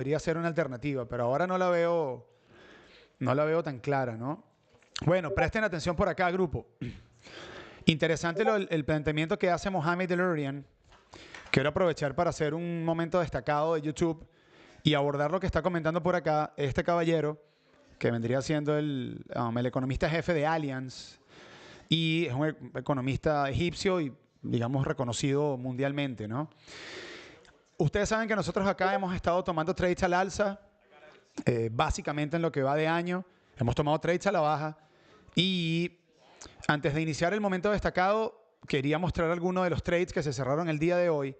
podría ser una alternativa, pero ahora no la veo tan clara, ¿no? Bueno, presten atención por acá, grupo. Interesante el planteamiento que hace Mohamed El-Erian. Quiero aprovechar para hacer un momento destacado de YouTube y abordar lo que está comentando por acá este caballero, que vendría siendo el economista jefe de Allianz, y es un economista egipcio y, digamos, reconocido mundialmente, ¿no? Ustedes saben que nosotros acá hemos estado tomando trades al alza, básicamente en lo que va de año. Hemos tomado trades a la baja y antes de iniciar el momento destacado, quería mostrar algunos de los trades que se cerraron el día de hoy,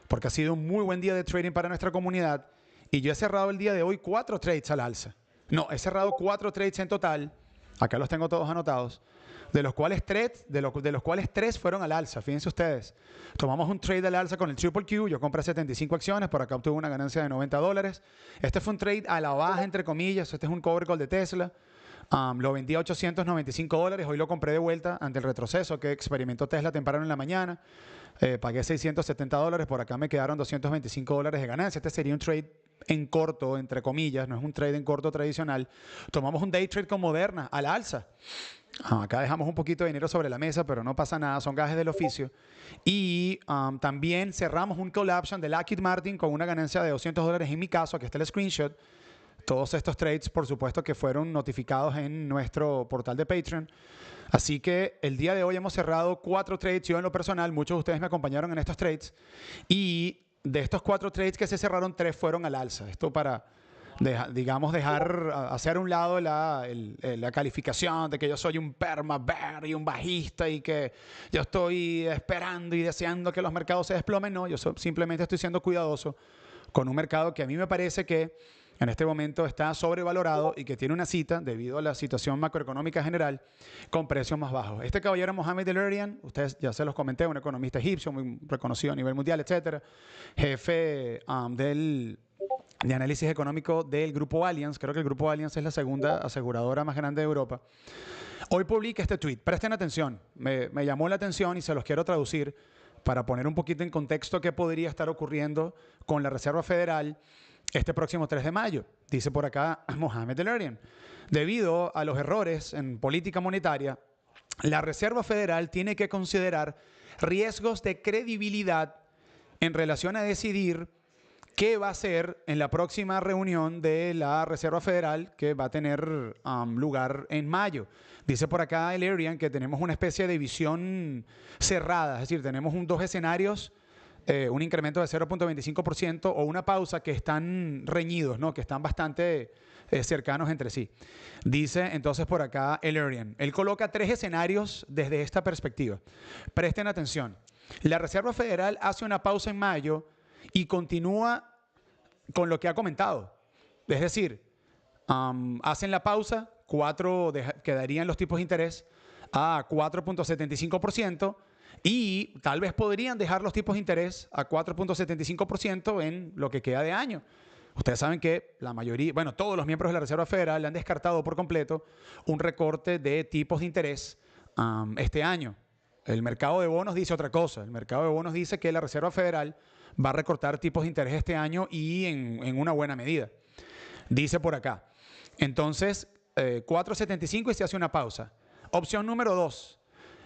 porque ha sido un muy buen día de trading para nuestra comunidad. Y yo he cerrado el día de hoy 4 trades al alza. No, he cerrado 4 trades en total. Acá los tengo todos anotados. De los cuales 3 fueron al alza. Fíjense ustedes. Tomamos un trade al alza con el Triple Q. Yo compré 75 acciones. Por acá obtuve una ganancia de $90. Este fue un trade a la baja, entre comillas. Este es un cover call de Tesla. Lo vendí a $895. Hoy lo compré de vuelta ante el retroceso que experimentó Tesla temprano en la mañana. Pagué $670. Por acá me quedaron $225 de ganancia. Este sería un trade en corto, entre comillas. No es un trade en corto tradicional. Tomamos un day trade con Moderna a la alza. Acá dejamos un poquito de dinero sobre la mesa, pero no pasa nada, son gajes del oficio. Y también cerramos un call option de Lockheed Martin con una ganancia de $200 en mi caso. Aquí está el screenshot. Todos estos trades, por supuesto, que fueron notificados en nuestro portal de Patreon. Así que el día de hoy hemos cerrado 4 trades. Yo en lo personal, muchos de ustedes me acompañaron en estos trades. Y de estos 4 trades que se cerraron, 3 fueron al alza. Esto para, digamos, hacer a un lado la calificación de que yo soy un perma bear y un bajista y que yo estoy esperando y deseando que los mercados se desplomen. No, yo simplemente estoy siendo cuidadoso con un mercado que a mí me parece que en este momento está sobrevalorado y que tiene una cita, debido a la situación macroeconómica general, con precios más bajos. Este caballero Mohamed El-Erian, ustedes ya se los comenté, un economista egipcio muy reconocido a nivel mundial, etcétera, jefe de análisis económico del Grupo Allianz. Creo que el Grupo Allianz es la segunda aseguradora más grande de Europa. Hoy publica este tweet. Presten atención. Me llamó la atención y se los quiero traducir para poner un poquito en contexto qué podría estar ocurriendo con la Reserva Federal este próximo 3 de mayo. Dice por acá Mohamed El-Erian. Debido a los errores en política monetaria, la Reserva Federal tiene que considerar riesgos de credibilidad en relación a decidir qué va a hacer en la próxima reunión de la Reserva Federal que va a tener lugar en mayo. Dice por acá El-Erian que tenemos una especie de visión cerrada, es decir, tenemos 2 escenarios, un incremento de 0.25% o una pausa que están reñidos, ¿no? Que están bastante cercanos entre sí. Dice entonces por acá El-Erian. Él coloca 3 escenarios desde esta perspectiva. Presten atención. La Reserva Federal hace una pausa en mayo y continúa con lo que ha comentado. Es decir, hacen la pausa, quedarían los tipos de interés a 4.75%. Y tal vez podrían dejar los tipos de interés a 4.75% en lo que queda de año. Ustedes saben que la mayoría, bueno, todos los miembros de la Reserva Federal han descartado por completo un recorte de tipos de interés este año. El mercado de bonos dice otra cosa. El mercado de bonos dice que la Reserva Federal va a recortar tipos de interés este año y en una buena medida. Dice por acá. Entonces, 4.75 y se hace una pausa. Opción número 2.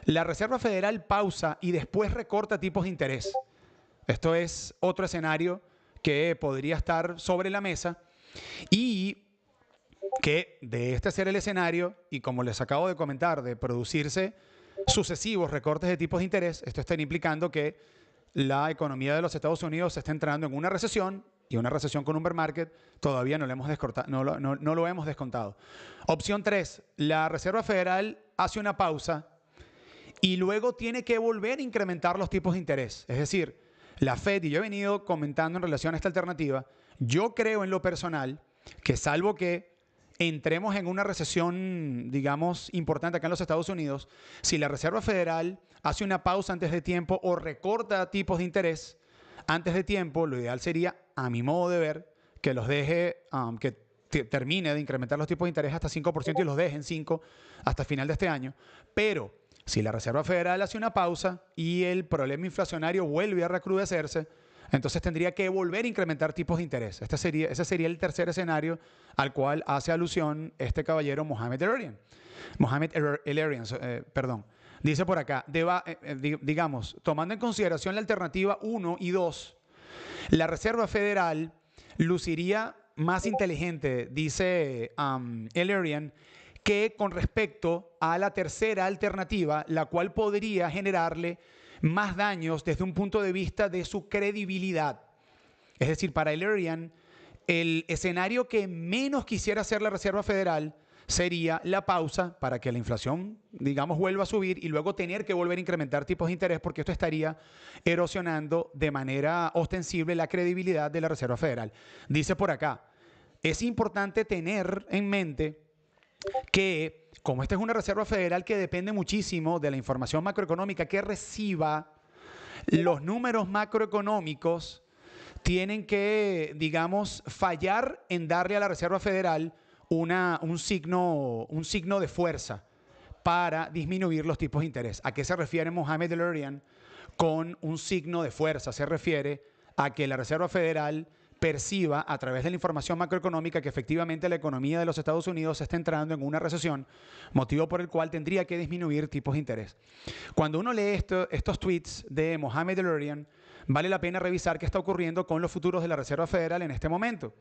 La Reserva Federal pausa y después recorta tipos de interés. Esto es otro escenario que podría estar sobre la mesa y que de este ser el escenario, y como les acabo de comentar, de producirse sucesivos recortes de tipos de interés, esto está implicando que la economía de los Estados Unidos está entrando en una recesión, y una recesión con un bear market todavía no lo hemos descontado. Opción 3, la Reserva Federal hace una pausa y luego tiene que volver a incrementar los tipos de interés. Es decir, la Fed, y yo he venido comentando en relación a esta alternativa, yo creo en lo personal que salvo que entremos en una recesión, digamos, importante acá en los Estados Unidos, si la Reserva Federal hace una pausa antes de tiempo o recorta tipos de interés antes de tiempo, lo ideal sería, a mi modo de ver, que los deje, que termine de incrementar los tipos de interés hasta 5% y los deje en 5% hasta final de este año. Pero si la Reserva Federal hace una pausa y el problema inflacionario vuelve a recrudecerse, Entonces tendría que volver a incrementar tipos de interés. Ese sería el tercer escenario al cual hace alusión este caballero Mohamed El-Erian. Perdón. Dice por acá, digamos, tomando en consideración la alternativa 1 y 2, la Reserva Federal luciría más inteligente, dice El-Erian, que con respecto a la tercera alternativa, la cual podría generarle más daños desde un punto de vista de su credibilidad. Es decir, para El-Erian, el escenario que menos quisiera hacer la Reserva Federal sería la pausa para que la inflación, digamos, vuelva a subir y luego tener que volver a incrementar tipos de interés, porque esto estaría erosionando de manera ostensible la credibilidad de la Reserva Federal. Dice por acá, es importante tener en mente que, como esta es una Reserva Federal que depende muchísimo de la información macroeconómica que reciba, los números macroeconómicos tienen que, digamos, fallar en darle a la Reserva Federal un signo de fuerza para disminuir los tipos de interés. ¿A qué se refiere Mohamed El-Erian con un signo de fuerza? Se refiere a que la Reserva Federal perciba a través de la información macroeconómica que efectivamente la economía de los Estados Unidos está entrando en una recesión, motivo por el cual tendría que disminuir tipos de interés. Cuando uno lee estos tweets de Mohamed El-Erian, vale la pena revisar qué está ocurriendo con los futuros de la Reserva Federal en este momento.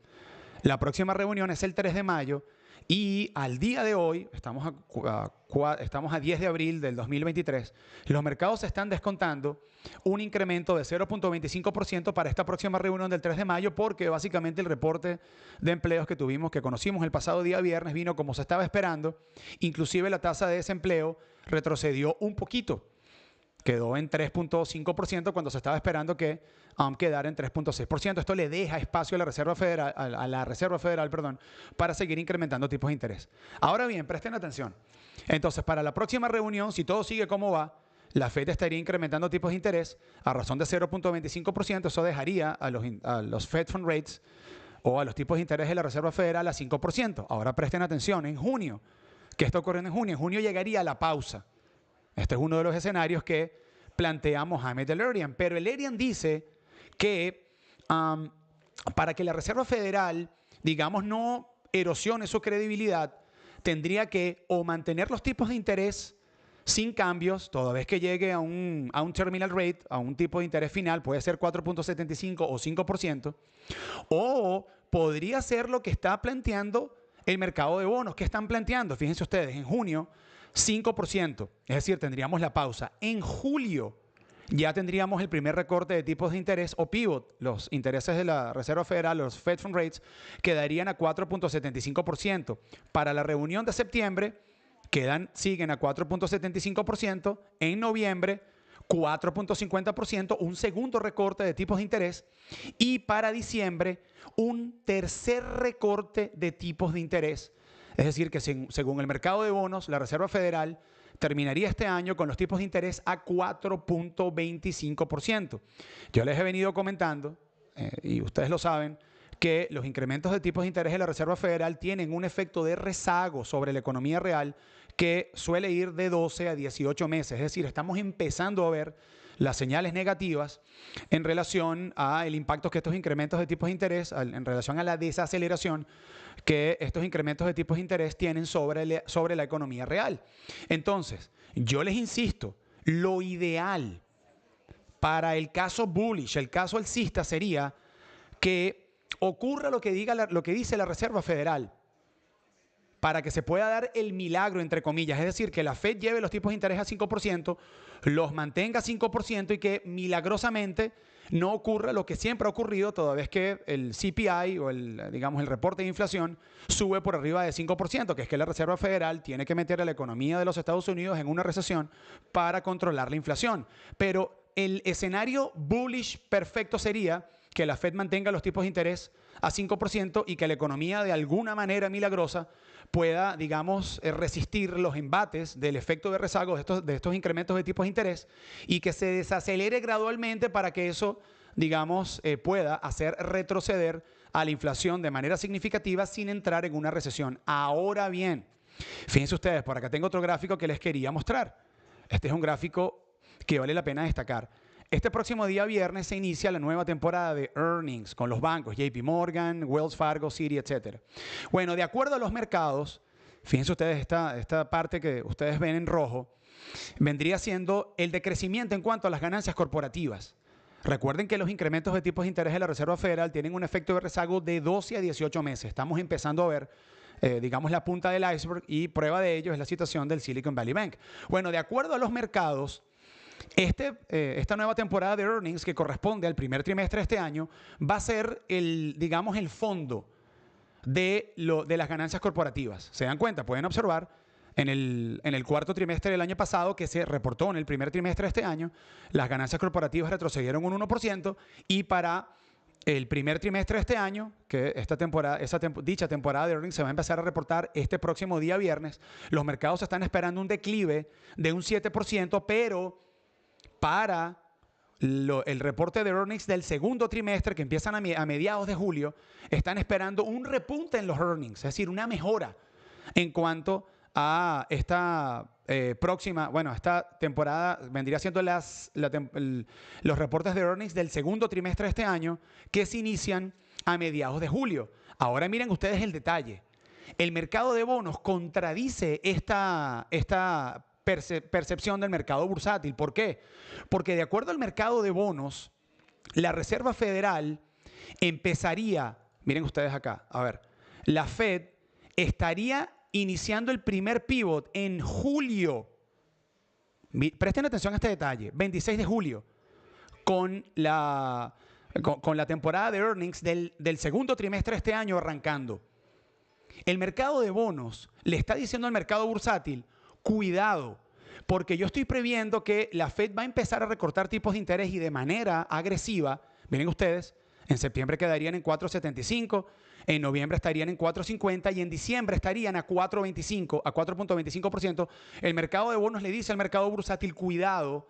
La próxima reunión es el 3 de mayo y al día de hoy, estamos a 10 de abril del 2023, los mercados están descontando un incremento de 0.25% para esta próxima reunión del 3 de mayo porque básicamente el reporte de empleos que conocimos el pasado día viernes vino como se estaba esperando, inclusive la tasa de desempleo retrocedió un poquito. Quedó en 3.5% cuando se estaba esperando que quedara en 3.6%. Esto le deja espacio a la Reserva Federal, para seguir incrementando tipos de interés. Ahora bien, presten atención. Entonces, para la próxima reunión, si todo sigue como va, la Fed estaría incrementando tipos de interés a razón de 0.25%. Eso dejaría a los Fed Fund Rates o a los tipos de interés de la Reserva Federal a 5%. Ahora presten atención. En junio, ¿qué está ocurriendo en junio? En junio llegaría la pausa. Este es uno de los escenarios que plantea Mohamed El-Erian. Pero El-Erian dice que para que la Reserva Federal, digamos, no erosione su credibilidad, tendría que o mantener los tipos de interés sin cambios, toda vez que llegue a un terminal rate, a un tipo de interés final, puede ser 4.75 o 5%, o podría ser lo que está planteando el mercado de bonos. ¿Qué están planteando? Fíjense ustedes, en junio, 5%, es decir, tendríamos la pausa. En julio ya tendríamos el primer recorte de tipos de interés o pivot. Los intereses de la Reserva Federal, los Fed Fund Rates, quedarían a 4.75%. Para la reunión de septiembre, siguen a 4.75%. En noviembre, 4.50%, un segundo recorte de tipos de interés. Y para diciembre, un tercer recorte de tipos de interés. Es decir, que según el mercado de bonos, la Reserva Federal terminaría este año con los tipos de interés a 4.25%. Yo les he venido comentando, y ustedes lo saben, que los incrementos de tipos de interés de la Reserva Federal tienen un efecto de rezago sobre la economía real que suele ir de 12 a 18 meses. Es decir, estamos empezando a ver las señales negativas en relación al impacto que estos incrementos de tipos de interés, en relación a la desaceleración que estos incrementos de tipos de interés tienen sobre la economía real. Entonces, yo les insisto, lo ideal para el caso bullish, el caso alcista, sería que ocurra lo que dice la Reserva Federal, para que se pueda dar el milagro, entre comillas, es decir, que la Fed lleve los tipos de interés a 5%, los mantenga a 5% y que milagrosamente no ocurra lo que siempre ha ocurrido toda vez que el CPI o el reporte de inflación sube por arriba de 5%, que es que la Reserva Federal tiene que meter a la economía de los Estados Unidos en una recesión para controlar la inflación. Pero el escenario bullish perfecto sería que la Fed mantenga los tipos de interés a 5% y que la economía de alguna manera milagrosa pueda, resistir los embates del efecto de rezago de estos incrementos de tipos de interés y que se desacelere gradualmente para que eso, pueda hacer retroceder a la inflación de manera significativa sin entrar en una recesión. Ahora bien, fíjense ustedes, por acá tengo otro gráfico que les quería mostrar. Este es un gráfico que vale la pena destacar. este próximo día viernes se inicia la nueva temporada de earnings con los bancos, JP Morgan, Wells Fargo, Citi, etc. Bueno, de acuerdo a los mercados, fíjense ustedes esta parte que ustedes ven en rojo, vendría siendo el decrecimiento en cuanto a las ganancias corporativas. Recuerden que los incrementos de tipos de interés de la Reserva Federal tienen un efecto de rezago de 12 a 18 meses. Estamos empezando a ver, digamos, la punta del iceberg y prueba de ello es la situación del Silicon Valley Bank. Bueno, de acuerdo a los mercados, esta nueva temporada de earnings que corresponde al primer trimestre de este año va a ser digamos, el fondo de las ganancias corporativas. ¿Se dan cuenta? Pueden observar en el cuarto trimestre del año pasado, que se reportó en el primer trimestre de este año, las ganancias corporativas retrocedieron un 1% y para el primer trimestre de este año, que dicha temporada de earnings se va a empezar a reportar este próximo día viernes, los mercados están esperando un declive de un 7%, pero para el reporte de earnings del segundo trimestre, que empiezan a mediados de julio, están esperando un repunte en los earnings, es decir, una mejora en cuanto a esta esta temporada vendría siendo los reportes de earnings del segundo trimestre de este año que se inician a mediados de julio. Ahora miren ustedes el detalle. El mercado de bonos contradice esta percepción del mercado bursátil. ¿Por qué? Porque de acuerdo al mercado de bonos, la Reserva Federal empezaría, miren ustedes acá, a ver, la Fed estaría iniciando el primer pivot en julio. Presten atención a este detalle, 26 de julio, con la temporada de earnings del segundo trimestre de este año arrancando. El mercado de bonos le está diciendo al mercado bursátil, cuidado, porque yo estoy previendo que la Fed va a empezar a recortar tipos de interés y de manera agresiva. Miren ustedes, en septiembre quedarían en 4.75, en noviembre estarían en 4.50 y en diciembre estarían a 4.25%. El mercado de bonos le dice al mercado bursátil, cuidado,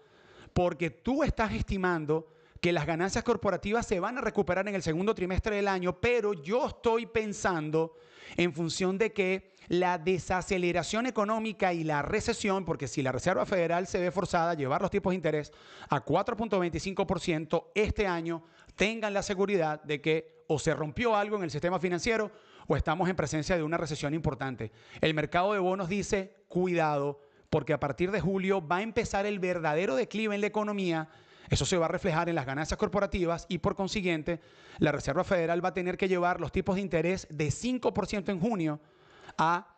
porque tú estás estimando que las ganancias corporativas se van a recuperar en el segundo trimestre del año, pero yo estoy pensando en función de que la desaceleración económica y la recesión, porque si la Reserva Federal se ve forzada a llevar los tipos de interés a 4.25% este año, tengan la seguridad de que o se rompió algo en el sistema financiero o estamos en presencia de una recesión importante. El mercado de bonos dice, cuidado, porque a partir de julio va a empezar el verdadero declive en la economía. Eso se va a reflejar en las ganancias corporativas y por consiguiente la Reserva Federal va a tener que llevar los tipos de interés de 5% en junio a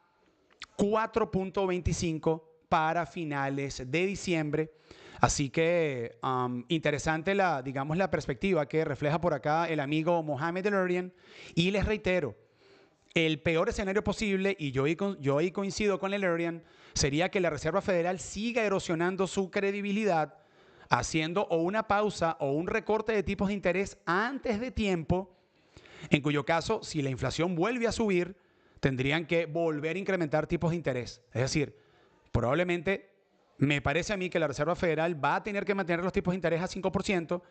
4.25% para finales de diciembre. Así que interesante la perspectiva que refleja por acá el amigo Mohamed El-Erian. Y les reitero, el peor escenario posible, y yo ahí coincido con El-Erian, sería que la Reserva Federal siga erosionando su credibilidad haciendo o una pausa o un recorte de tipos de interés antes de tiempo, en cuyo caso, si la inflación vuelve a subir, tendrían que volver a incrementar tipos de interés. Es decir, probablemente me parece a mí que la Reserva Federal va a tener que mantener los tipos de interés a 5%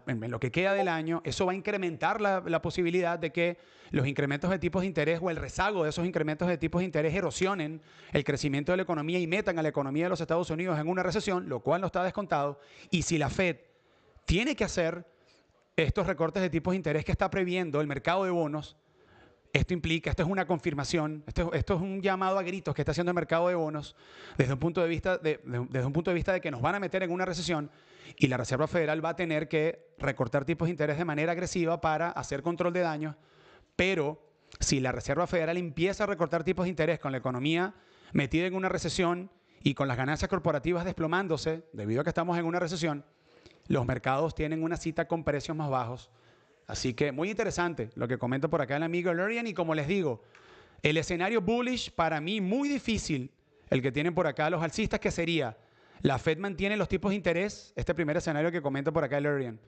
en lo que queda del año. Eso va a incrementar la posibilidad de que los incrementos de tipos de interés o el rezago de esos incrementos de tipos de interés erosionen el crecimiento de la economía y metan a la economía de los Estados Unidos en una recesión, lo cual no está descontado. Y si la Fed tiene que hacer estos recortes de tipos de interés que está previendo el mercado de bonos, esto es una confirmación, esto es un llamado a gritos que está haciendo el mercado de bonos desde un punto de vista de que nos van a meter en una recesión y la Reserva Federal va a tener que recortar tipos de interés de manera agresiva para hacer control de daños. Pero si la Reserva Federal empieza a recortar tipos de interés con la economía metida en una recesión y con las ganancias corporativas desplomándose debido a que estamos en una recesión, los mercados tienen una cita con precios más bajos. Así que muy interesante lo que comenta por acá el amigo El-Erian. Y como les digo, el escenario bullish para mí muy difícil, el que tienen por acá los alcistas, que sería la Fed mantiene los tipos de interés, este primer escenario que comenta por acá El-Erian.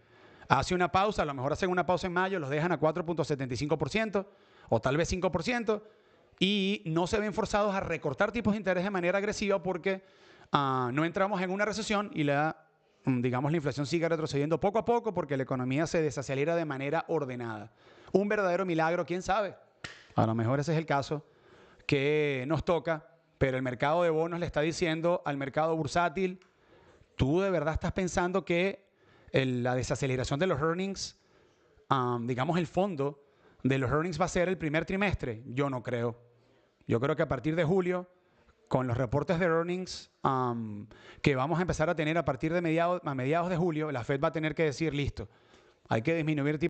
Hace una pausa, a lo mejor hacen una pausa en mayo, los dejan a 4.75% o tal vez 5% y no se ven forzados a recortar tipos de interés de manera agresiva porque no entramos en una recesión y la inflación sigue retrocediendo poco a poco porque la economía se desacelera de manera ordenada. Un verdadero milagro, quién sabe. A lo mejor ese es el caso que nos toca, pero el mercado de bonos le está diciendo al mercado bursátil, tú de verdad estás pensando que la desaceleración de los earnings, digamos, el fondo de los earnings va a ser el primer trimestre. Yo no creo. Yo creo que a partir de julio, con los reportes de earnings que vamos a empezar a tener a partir de mediados de julio, la Fed va a tener que decir, listo, hay que disminuir